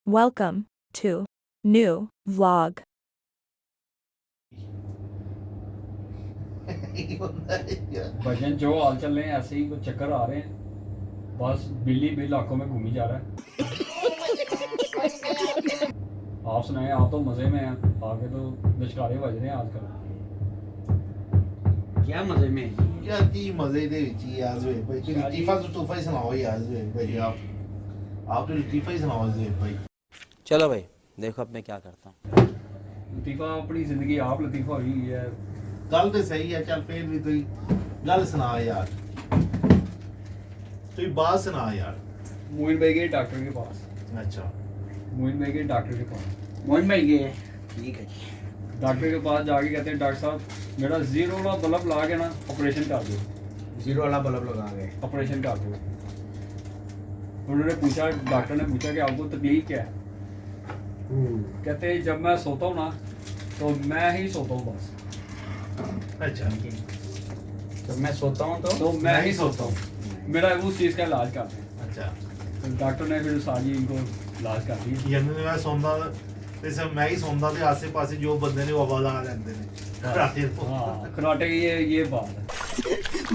Welcome to new vlog. भजन जो हाल चल रहे हैं ऐसे ही कुछ चक्कर आ रहे हैं, बस बिल्ली बिल आंखों में घूमी जा रहा है। आप सुनाएं, आप तो मजे में हैं, आगे तो लश्कारे बज रहे हैं आजकल। क्या मजे में है? ਯਾਰ ਕੀ ਮਜ਼ੇ ਦੇ ਵਿੱਚ ਹੀ ਆ ਜ਼ੋਏ ਭਾਈ ਤੁਸੀਂ ਲਤੀਫਾ ਤੁਫਾ ਹੀ ਸੁਣਾਓ ਯਾਰ ਜ਼ੋਏ ਭਾई आप तो लतीफा ही सुनाओ ਜ਼ੋਏ भाई। चलो भाई देखो अब मैं क्या करता हूँ। लतीफा अपनी जिंदगी आप लतीफा हुई हुई है। ਗੱਲ ਤੇ ਸਹੀ ਹੈ, ਚੱਲ ਫੇਰ ਵੀ ਤੁਸੀਂ ਗੱਲ ਸੁਣਾ ਯਾਰ, ਤੁਸੀਂ ਬਾਤ ਸੁਣਾ यार। मोइन भाई गए डॉक्टर के पास। अच्छा, मोइन भाई गए डॉक्टर के पास। मोहन भाई गए, ठीक है जी। डॉक्टर के पास जाके कहते हैं डॉक्टर साहब मेरा जीरो वाला बल्ब ला के ना ऑपरेशन कर दो। जीरो वाला बल्ब लगा गए, ऑपरेशन कर दो। उन्होंने पूछा, डॉक्टर ने पूछा कि आपको तकलीफ क्या है। कहते हैं जब मैं सोता हूँ ना तो मैं ही सोता हूँ बस। अच्छा जब मैं सोता हूँ तो मैं ही सोता हूँ, मेरा उस चीज़ का इलाज करते हैं। अच्छा, तो डॉक्टर ने फिर साजी इनको इलाज कर दिया। ਯਾਨੀ ਮੈਂ ਸੌਂਦਾ ਤੇ ਸਭ ਮੈਂ ਹੀ ਸੌਂਦਾ ਤੇ ਆਸੇ ਪਾਸੇ ਜੋ ਬੰਦੇ ਨੇ ਉਹ ਆਵਾਜ਼ ਆ ਲੈਂਦੇ ਨੇ ਘਰਾਟੇ ਤੋਂ। हाँ खराटे की ये बात है।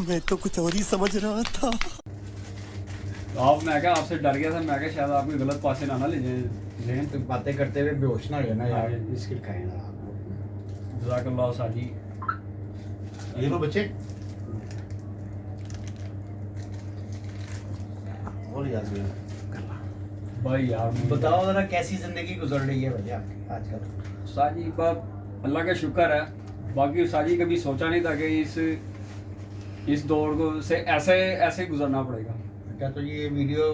मैं तो कुछ और ही समझ रहा था। आप मैं क्या आपसे डर गया था, मैं क्या शायद आप कोई गलत पासे ना ले जाए जहन। तो बातें करते हुए बेहोश ना हो जाना यार, हाँ। बिस्किट खाए ना। जज़ाकल्लाह साजी। ये लो बच्चे, और यार ज़ोए भाई यार बताओ जरा कैसी जिंदगी गुजर रही है भैया आपकी आजकल? साजी बात अल्लाह का शुक्र है, बाकी साजी कभी सोचा नहीं था कि इस दौर को से ऐसे ऐसे गुजरना पड़ेगा। क्या तो ये वीडियो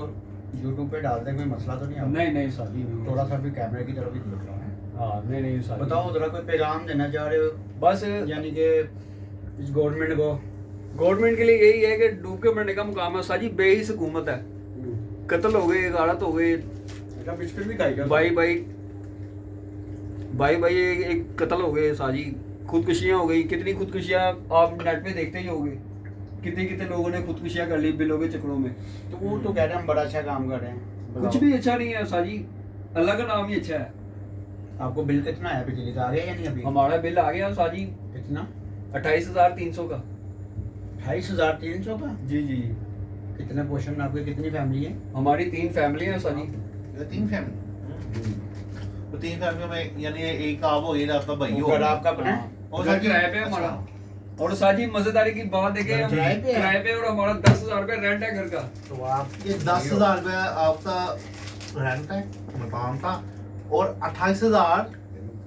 यूट्यूब पे डालते कोई मसला तो नहीं? नहीं नहीं साजी नहीं। थोड़ा सा भी कैमरे की तरफ ही देख रहा है। हाँ नहीं नहीं साजी। बताओ जरा कोई पैगाम देना चाह रहे हो बस यानी कि इस गवर्नमेंट को? गवर्नमेंट के लिए यही है कि डूब के मरने का मुकाम है साजी। बेहिस हुकूमत है, कत्ल हो गए, गारत हो गए, बिस्किट भी खाएगा भाई एक कत्ल हो गए साजी, खुदकुशियाँ हो गई। कितनी खुदकुशियाँ आप नेट पे देखते ही होंगे, कितने कितने लोगों ने खुदकुशियाँ कर ली बिलों के चक्करों में। तो वो तो कह रहे हैं हम बड़ा अच्छा काम कर रहे हैं। कुछ भी अच्छा नहीं है साजी, अल्लाह का नाम ही अच्छा है। आपको बिल कितना है बिजली का? आ गया या नहीं अभी? हमारा बिल आ गया साजी कितना? 28,300 का। 28,300 का? जी जी। कितने पोर्शन में आपकी कितनी फैमिली है? हमारी 3 फैमिली है साजी। ये तीन फैमिली, तो तीन फैमिलियों में यानी एक आप हो, ये आपका भाई हो, घर आपका अपना है? और घर साजी किराए पे है हमारा। और साजी मजेदारी की बात देखे, घर हम किराए पे है? किराए पे, और हमारा 10,000 रुपये रेंट है घर का। तो आप ये 10,000 रुपया आपका रेंट है मकान का, और 28,000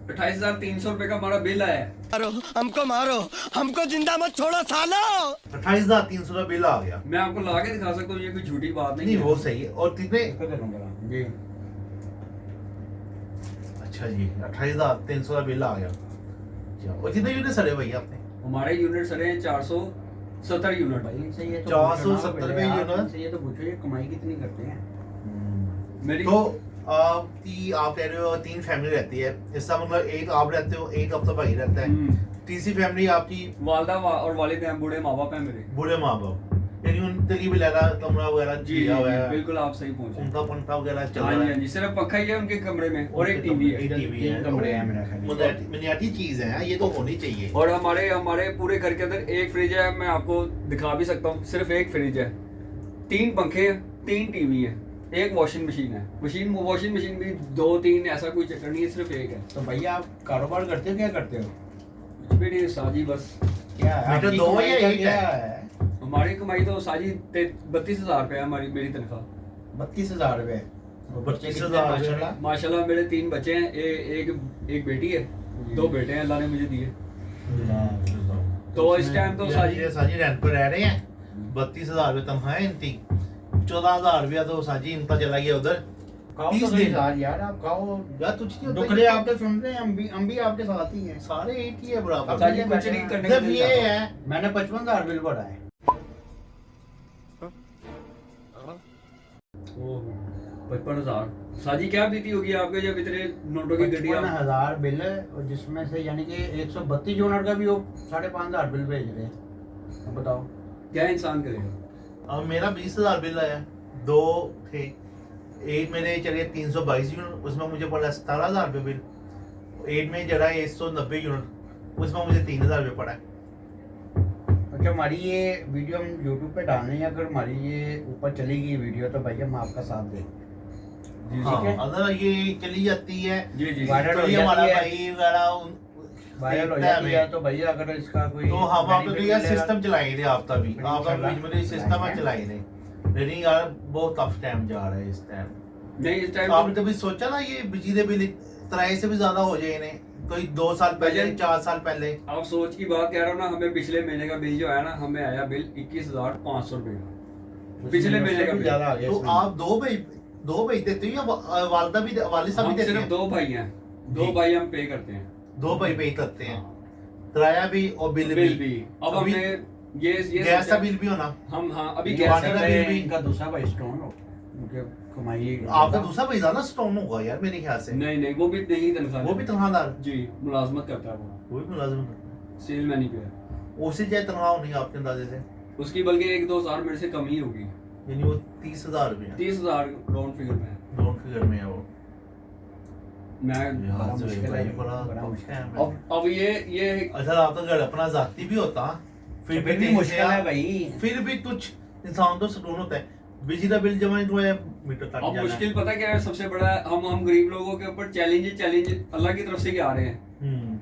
28,300 रुपये का हमारा बिल आया है। मारो हमको, मारो हमको, जिंदा मत छोड़ो सालो। 28,300 का बिल आ गया। मैं आपको ला के दिखा सकता हूँ, ये कोई झूठी बात नहीं नहीं है। वो सही है। और कितने? जी अच्छा जी, 28,300 का बिल आ गया। अच्छा, और कितने यूनिट सड़े भैया आपने? हमारे यूनिट सरे हैं 470 यूनिट। भाई इनसे ये तो 470 रुपए यूनिट? इनसे ये तो पूछो ये कमाई कितनी करते हैं? मेरी तो आपकी आप कह रहे हो 3 फैमिली रहती है, इसका मतलब एक आप रहते हो, एक आपका भाई रहता है, तीसरी फैमिली आपकी वालदा और वालिद हैं, बूढ़े माँ बाप हैं मेरे। बूढ़े माँ बाप, यानी उनके लिए भी लगा कमरा वगैरह जी दिया हुआ है, बिल्कुल आप सही पहुंचे। उनका पंखा वगैरह चल हाँ रहा जी हाँ है। जी, सिर्फ पंखा ही है उनके कमरे में और एक टीवी है। टीवी है, तीन कमरे हैं मेरा ख्याल। बुनियादी चीज है, ये तो होनी चाहिए। और हमारे पूरे घर के अंदर एक फ्रिज है, मैं आपको दिखा भी सकता हूँ। सिर्फ एक फ्रिज है, 3 पंखे हैं, 3 टीवी है, एक वॉशिंग मशीन है। वॉशिंग मशीन भी 2-3 ऐसा कोई चक्कर नहीं है, सिर्फ एक है। तो भैया आप कारोबार करते हो? क्या करते हो? कुछ भी नहीं साजी, बस क्या है बेटा, आपकी दो कमाई या का एक क्या है? है? हमारी कमाई तो साजी 32,000 रुपये है हमारी, मेरी तनख्वाह। 32,000 रुपए। और बच्चे कितने 32,000 माशाल्लाह? माशाल्लाह मेरे 3 बच्चे हैं, एक बेटी है, 2 बेटे हैं अल्लाह ने मुझे दिए। तो इस टाइम तो साजी साजी रेंट पर रह रहे हैं, 32,000 रुपये तनख्वाह है इनकी, 14,000 रुपया तो साजी इनका चला गया उधर। खाओ 30 तो दिन। सही यार, आप खाओ। यार तुझ नहीं होता दुखड़े ये? आप तो सुन रहे हैं, हम भी आपके साथ ही हैं। सारे एक ही है बराबर। साजी कुछ नहीं करने सिर्फ को ये मिलता। है, मैंने 55,000 बिल भरा है। 55,000 साजी क्या बीती होगी आपके जब इतने नोटों की गड्डी 55,000 बिल है, और जिसमें से यानी कि 132 यूनिट का भी वो 5,500 बिल भेज रहे हैं। अब बताओ क्या इंसान करेगा। अब मेरा 20,000 बिल आया, 2 थे एक मेरे चले 322 यूनिट, उसमें मुझे पड़ा 17,000 रुपये बिल। एक में जरा 190 यूनिट, उसमें मुझे 3,000 रुपये पड़ा है। अच्छा, हमारी ये वीडियो हम यूट्यूब पे डालने हैं, अगर हमारी ये ऊपर चलेगी वीडियो तो भाई हम आपका साथ दें। जी हाँ, ठीक है। अगर ये चली जाती है जी जी वायरल तो हो ये हमारा जाती है, भाई वगैरह वायरल हो देखता है जाती है हमें। तो भैया अगर इसका कोई तो हम आप benefit तो यार मिलेगा- सिस्टम चलाई रहे आप तभी बिल्कुल आप चला- बीच में सिस्टम चलाएंगे। चलाई रहे, लेकिन यार बहुत टफ टाइम जा रहा है इस टाइम। नहीं इस टाइम आपने कभी सोचा ना ये बिजली बिल किराए से भी ज्यादा हो जाए इन्हें, कोई 2 साल पहले भैया- 4 साल पहले? आप सोच की बात कह रहे हो ना, हमें पिछले महीने का बिल जो आया ना, हमें आया बिल 21,500 रुपए का, पिछले महीने का बिल। ज्यादा आ गया तो इसमें। आप दो भाई देते हो या वालदा भी वालिद साहब हम भी देते सिर्फ हैं? 2 भाई हैं, 2 जी। भाई हम पे करते हैं। 2 भाई पे करते हैं, हाँ, किराया भी और बिल बिल भी। अब अभी हमने ये गैस का सोचा- बिल भी होना। हम हाँ अभी ये गैस वाटर का का बिल बिल भी। इनका दूसरा भाई स्टोन हो, उनके कमाई आपका दूसरा भाई ज्यादा स्ट्रॉन्ग होगा यार मेरे ख्याल से। नहीं नहीं वो भी नहीं तनख्वाह वो भी तनख्वाहदार, जी मुलाजमत करता है वो, वो भी मुलाजिम करता सेल मैनी पे है है। उसी जाए तनख्वाह होनी है आपके अंदाजे से, उसकी, बल्कि 1-2 हज़ार मेरे से कम ही होगी। यानी वो 30,000 रुपये 30,000 राउंड फिगर में है। लोन फिगर में है वो। मैं यहाँ से मुश्किल है, भाई बड़ा बड़ा tough मुश्किल है। अब ये अच्छा आपका घर अपना जाती भी होता फिर फिर भी कहीं मुश्किल से है आप- भाई। फिर भी कुछ इंसान तो सुकून होता है। बिजली का बिल जमा जो है मीटर तक अब जाना मुश्किल पता क्या है सबसे बड़ा, हम गरीब लोगों के ऊपर चैलेंज अल्लाह की तरफ से ही आ रहे हैं। है।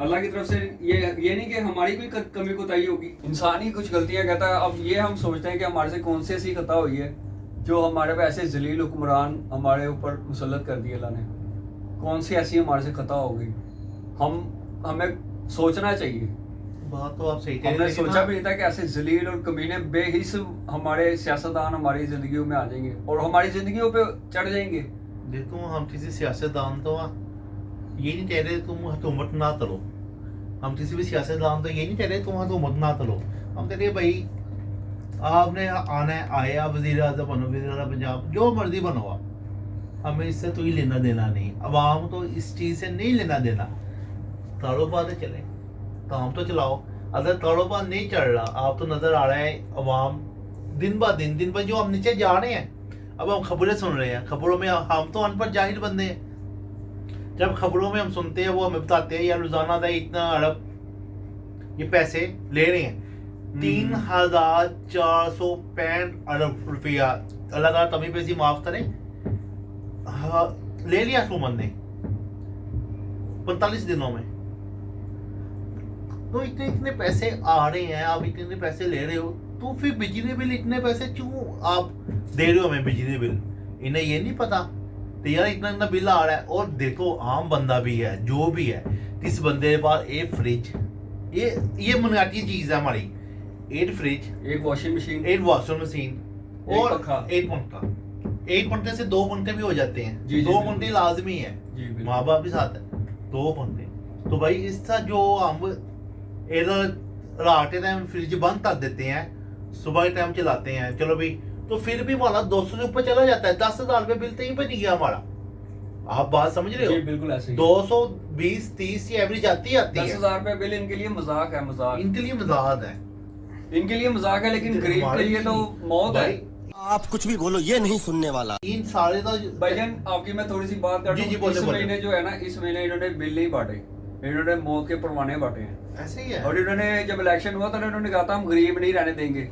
अल्लाह की तरफ से ये नहीं कि हमारी कोई कमी कोताही होगी, इंसान ही कुछ गलतियां करता है। अब ये हम सोचते हैं कि हमारे से कौन सी ऐसी खता हुई है जो हमारे पे ऐसे जलील हुक्मरान हमारे ऊपर मुसल्लत कर दिए अल्लाह ने, कौन सी ऐसी हमारे से खता हो गई। हमें सोचना चाहिए। बात तो आप सही कह रहे हमने हैं, लेकिन सोचा ना- भी नहीं था कि ऐसे जलील और कमीने बेहिस हमारे सियासतदान हमारी जिंदगियों में आ जाएंगे और हमारी जिंदगियों पे चढ़ जाएंगे। देखो हम किसी सियासतदान तो ये नहीं कह रहे तुम हुकूमत ना करो, हम किसी भी सियासतदान तो ये नहीं कह रहे तुम हुकूमत ना करो। हम कह रहे भाई आपने आना है, आए आप वजीर आज़म बनो, वजीर आज़म पंजाब, जो मर्जी बनो आप, हमें इससे तो ही लेना देना नहीं। अवाम तो इस चीज़ से नहीं लेना देना। कारोबार चले, काम तो चलाओ। अगर कारोबार नहीं चल रहा, आप तो नजर आ रहा है अवाम दिन ब दिन जो हम नीचे जा रहे हैं। अब हम खबरें सुन रहे हैं, खबरों में हम तो अनपढ़ जाहिल बंदे हैं। जब खबरों में हम सुनते हैं वो हमें बताते हैं यार रोजाना का इतना अरब ये पैसे ले रहे हैं, 3,465 अरब रुपया, अल्लाह ताला कमी पेशी माफ करे, हाँ, ले लिया हुकूमत ने 45 दिनों में। तो इतने इतने पैसे आ रहे हैं, आप इतने इतने पैसे ले रहे हो, तो फिर बिजली बिल इतने पैसे क्यों आप दे रहे हो हमें बिजली बिल? इन्हें ये नहीं पता तो यार इतना इतना बिल आ रहा है। और देखो आम बंदा भी है जो भी है, किस बंदे के पास एक फ्रिज, ये बुनियादी चीज है हमारी, एक फ्रिज, एक वॉशिंग मशीन, एक वॉशिंग मशीन एक और पंखा। एक पंखा। एक पंखे से 2 पंखे भी हो जाते हैं, जी, जी, 2 बिल्कुल। पंखे लाजमी है, जी बिल्कुल। माँ बाप भी साथ है, 2 पंखे। तो भाई इसका जो हम इधर रात के टाइम फ्रिज बंद कर देते हैं, सुबह के टाइम चलाते हैं, चलो भाई, तो फिर भी हमारा 200 से ऊपर चला जाता है, 10,000 रुपये बिल कहीं पे नहीं गया हमारा। आप बात समझ रहे जी हो? बिल्कुल ऐसे ही। 220-30 की एवरेज आती है 10,000 रुपए बिल इनके लिए मजाक है, मजाक इनके लिए मजाक है इनके लिए मजाक है, लेकिन गरीब के लिए तो मौत है। भाई। आप कुछ भी बोलो ये नहीं सुनने वाला। इन सारे तो भाईजान आपकी मैं थोड़ी सी बात कर जी, रहा जी, हूँ। बोले, इस बोले। महीने जो है ना, इस महीने इन्होंने बिल नहीं बांटे, इन्होंने मौत के परवाने बांटे हैं। ऐसे ही है। और इन्होंने जब इलेक्शन हुआ तो इन्होंने कहा था हम गरीब नहीं रहने देंगे।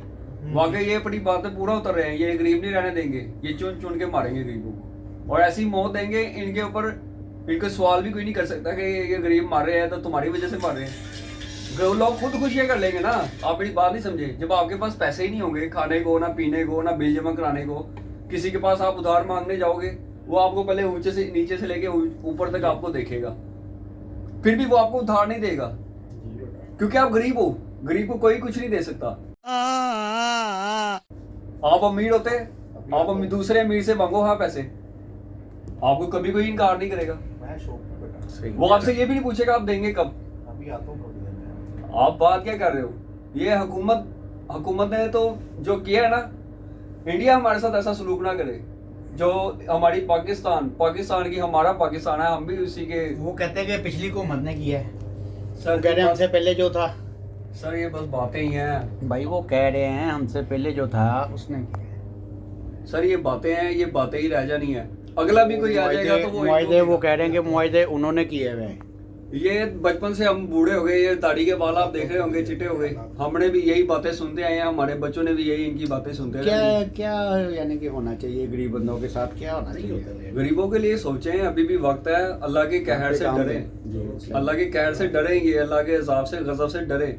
वाकई ये अपनी बातें पूरा उतर रहे हैं, ये गरीब नहीं रहने देंगे, ये चुन चुन के मारेंगे गरीबों को और ऐसी मौत देंगे इनके ऊपर, इनका सवाल भी कोई नहीं कर सकता कि ये गरीब मार रहे हैं तो तुम्हारी वजह से मार रहे हैं। लोग खुद खुशियां कर लेंगे ना। आप मेरी बात नहीं समझे, जब आपके पास पैसे ही नहीं होंगे खाने को, ना पीने को, ना बिल जमा कराने को, किसी के पास आप उधार मांगने जाओगे, वो आपको पहले ऊंचे से नीचे से लेके ऊपर तक आपको देखेगा, फिर भी वो आपको उधार नहीं देगा क्योंकि आप गरीब हो। गरीब को कोई कुछ नहीं दे सकता। आप अमीर होते, आप दूसरे अमीर से मांगो हाँ पैसे, आपको कभी कोई इनकार नहीं करेगा। मैं शॉप में बैठा, वो आपसे ये भी नहीं पूछेगा आप देंगे कब। अभी आता हूँ थोड़ी देर में। आप बात क्या कर रहे हो? ये हुकूमत ने तो जो किया है ना, इंडिया हमारे साथ ऐसा सलूक ना करे जो हमारी पाकिस्तान की, हमारा पाकिस्तान है, हम भी उसी के। वो कहते हैं कि पिछली हुकूमत ने किया है, सर कह रहे हैं हमसे पहले जो था। सर ये बस बातें ही हैं। भाई वो कह रहे हैं हमसे पहले जो था उसने किया है। सर ये बातें हैं, ये बातें ही रह जानी है। अगला भी कोई आ जाएगा तो वो मुआहदे वो कह रहे हैं कि मुआहदे उन्होंने किए हुए हैं। ये बचपन से हम बूढ़े हो गए, ये दाढ़ी के बाल आप देख रहे होंगे चिट्टे हो गए, हमने भी यही बातें सुनते आए हैं, हमारे बच्चों ने भी यही इनकी बातें सुनते क्या रहे। क्या यानी कि होना चाहिए गरीब बंदों के साथ, क्या होना चाहिए? गरीबों के लिए सोचें, अभी भी वक्त है, अल्लाह के कहर से डरें, जी। अल्लाह के कहर से डरें, ये अल्लाह के अजाब से गजब से डरें।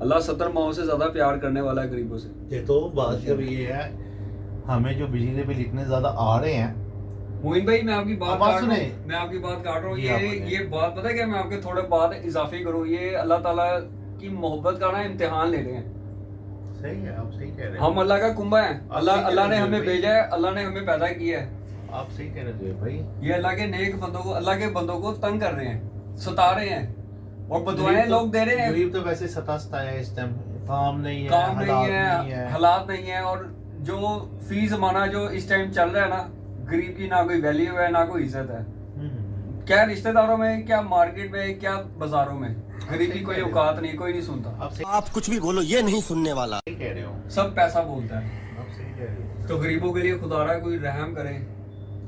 अल्लाह 70 माओं से ज्यादा प्यार करने वाला है गरीबों से। ये तो बात जब ये है, हमें जो बिजली बिल इतने ज्यादा आ रहे हैं, मोइन भाई मैं आपकी बात अब काट बात रहा सुने। हूँ, मैं आपकी बात काट रहा हूँ, जी, आप बोलें। ये बात पता है क्या, मैं आपके थोड़े बाद इजाफी करूँ, ये अल्लाह ताला की मोहब्बत का ना इम्तिहान ले रहे हैं। सही है, आप सही कह रहे हम अल्लाह का कुंबा है, आप अल्लाह सही कह अल्लाह ने रहे हो हमें भाई। भेजा है, अल्लाह ने हमें पैदा किया है। आप सही कह रहे थे भाई। ये अल्लाह के नेक बंदों को, अल्लाह के बंदों को तंग कर रहे हैं, सता रहे हैं और बदुआएं गरीब तो- लोग दे रहे हैं। गरीब तो वैसे सताता है इस टाइम, काम नहीं है, काम नहीं हालात है, हालात नहीं है, और जो फी जमाना जो इस टाइम चल रहा है ना, गरीब की ना कोई वैल्यू है ना कोई इज्जत है। क्या रिश्तेदारों में, क्या मार्केट में, क्या बाजारों में, गरीब की कोई औकात नहीं, कोई नहीं सुनता, आप सही आप कुछ भी बोलो ये नहीं सुनने वाला। कह रहे हो, सब पैसा बोलता है। आप सही कह रहे हो। तो गरीबों के लिए खुदारा कोई रहम करे।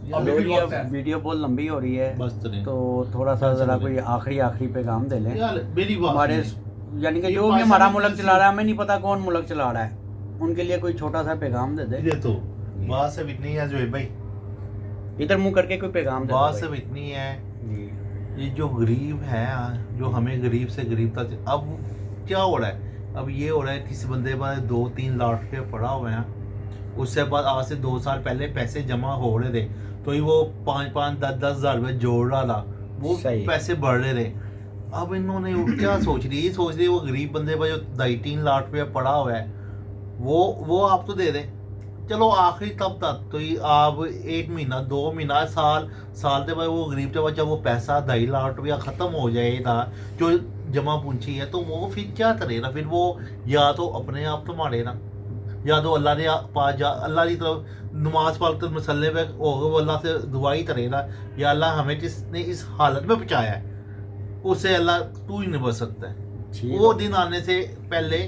अभी लो भी ये वक्त है। वीडियो बहुत लंबी हो रही है, बस तो नहीं। तो थोड़ा सा जरा कोई आखिरी पैगाम दे लें यार मेरी बात हमारे, सुनिए। यानी कि ये जो भी पाकिस्तान हमारा में मुल्क किसी- चला रहा है, हमें नहीं पता कौन मुल्क चला रहा है, उनके लिए कोई छोटा सा पैगाम दे दे। ये तो बात सब इतनी है जो है भाई, इधर मुंह करके कोई पैगाम दे दो बात भाई। सब इतनी है, जी। ये जो गरीब है, जो हमें गरीब से गरीब तक, अब क्या हो रहा है, अब ये हो रहा है किसी बंदे पर 2-3 लाख रुपये पड़ा हुए हैं, उससे बाद आज से 2 साल पहले पैसे जमा हो रहे थे, तो ही वो 5-5, 10-10 हज़ार रुपये जोड़ रहा था, वो सही। पैसे बढ़ रहे थे। अब इन्होंने क्या सोच रही है, ये सोच रही है वो गरीब बंदे पर जो 2.5-3 लाख रुपया पड़ा हुआ है, वो आप तो दे दें, चलो आखिरी तब तक तो ये आप 1 महीना 2 महीना साल के बाद वो गरीब के पास जब वो पैसा 2.5 लाख रुपया ख़त्म हो जाएगा जो जमा पूंजी है, तो वो फिर क्या करेगा, फिर वो या तो अपने आप तो मारेगा, या तो अल्लाह ने पास जा, अल्लाह की तरफ नमाज पढ़ते मसल्ले पे होगा, वो अल्लाह से दुआ ही करेगा, या अल्लाह हमें जिसने इस हालत में पहुँचाया है उससे अल्लाह तू ही नहीं बच सकता है। ठीक वो है। दिन आने से पहले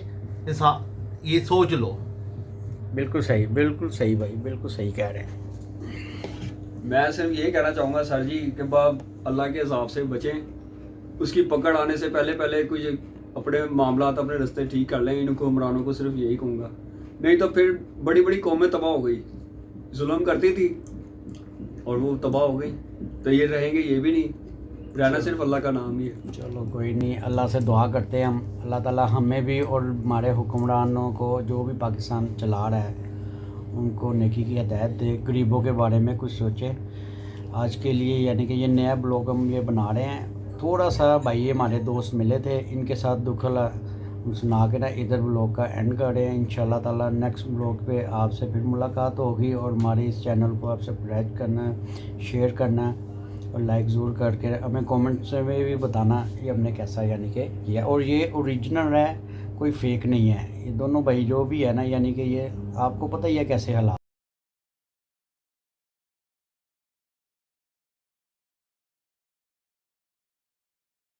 इंसान ये सोच लो। बिल्कुल सही भाई, बिल्कुल सही कह रहे हैं। मैं सिर्फ यही कहना चाहूँगा सर जी कि बाब अल्लाह के अजाब से बचें, उसकी पकड़ आने से पहले कुछ अपने मामलात अपने रास्ते ठीक कर लें। इनको हुक्मरानों को सिर्फ यही कहूँगा, नहीं तो फिर बड़ी बड़ी कौमें तबाह हो गई, जुल्म करती थी और वो तबाह हो गई, तो ये रहेंगे ये भी नहीं, रहना सिर्फ अल्लाह का नाम ही है। चलो कोई नहीं, अल्लाह से दुआ करते हैं हम, अल्लाह ताला हमें भी और हमारे हुक्मरानों को जो भी पाकिस्तान चला रहा है उनको नेकी की हिदायत दे, गरीबों के बारे में कुछ सोचे। आज के लिए यानी कि ये नया ब्लॉग हम ये बना रहे हैं, थोड़ा सा भाई ये हमारे दोस्त मिले थे, इनके साथ दुख सुना के ना इधर ब्लॉग का एंड कर रहे हैं। इंशाल्लाह ताला नेक्स्ट ब्लॉग पे आपसे फिर मुलाकात होगी, और हमारे इस चैनल को आप सब्सक्राइब करना है, शेयर करना है और लाइक ज़रूर करके हमें कमेंट्स में भी बताना ये हमने कैसा यानी कि किया। और ये ओरिजिनल है, कोई फेक नहीं है, ये दोनों भाई जो भी है ना, यानी कि ये आपको पता ही है कैसे हालात